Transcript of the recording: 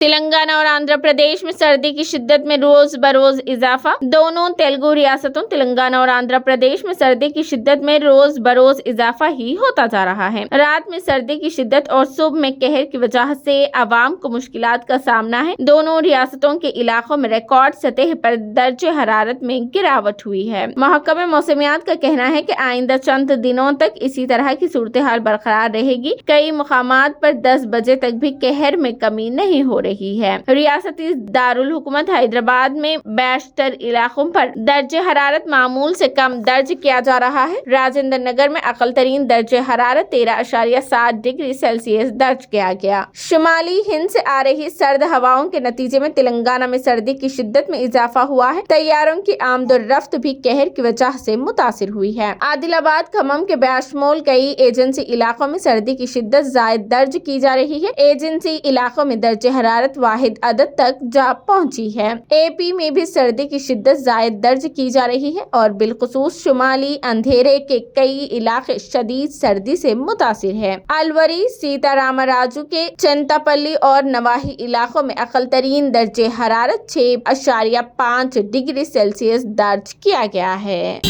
तेलंगाना और आंध्र प्रदेश में सर्दी की शिद्दत में रोज बरोज इजाफा। दोनों तेलुगु रियासतों तेलंगाना और आंध्र प्रदेश में सर्दी की शिद्दत में रोज बरोज इजाफा ही होता जा रहा है। रात में सर्दी की शिद्दत और सुबह में कहर की वजह से आवाम को मुश्किलात का सामना है। दोनों रियासतों के इलाकों में रिकॉर्ड सतह पर दर्जे हरारत में गिरावट हुई है। महकमे मौसमियात का कहना है कि आइंदा चंद दिनों तक इसी तरह की सूरत हाल बरकरार रहेगी। कई मुकामात पर 10 बजे तक भी कहर में कमी नहीं हो रही है। रियासती दारुल हुकूमत हैदराबाद में 62 इलाकों पर दर्जे हरारत मामूल से कम दर्ज किया जा रहा है। राजेंद्र नगर में अकल तरीन दर्जे हरारत 13.7 डिग्री सेल्सियस दर्ज किया गया। शुमाली हिंद से आ रही सर्द हवाओं के नतीजे में तेलंगाना में सर्दी की शिद्दत में इजाफा हुआ है। तैयारों की आमदोरफ्त भी कहर की वजह से मुतासिर हुई है। आदिलाबाद खम्मम के बेशमोल कई एजेंसी इलाकों में सर्दी की शिद्दत जायद दर्ज की जा रही है। एजेंसी इलाकों में दर्जे हरारत वाहिद अदद तक जा पहुंची है। एपी में भी सर्दी की शिद्दत जायद दर्ज की जा रही है और बिलखुसूस शुमाली अंधेरे के कई इलाके शदीद सर्दी से मुतासिर है। अलवरी, सीतारामराजू के चिंतापल्ली और नवाही इलाकों में अकल तरीन दर्जे हरारत 6.5 डिग्री सेल्सियस दर्ज किया गया है।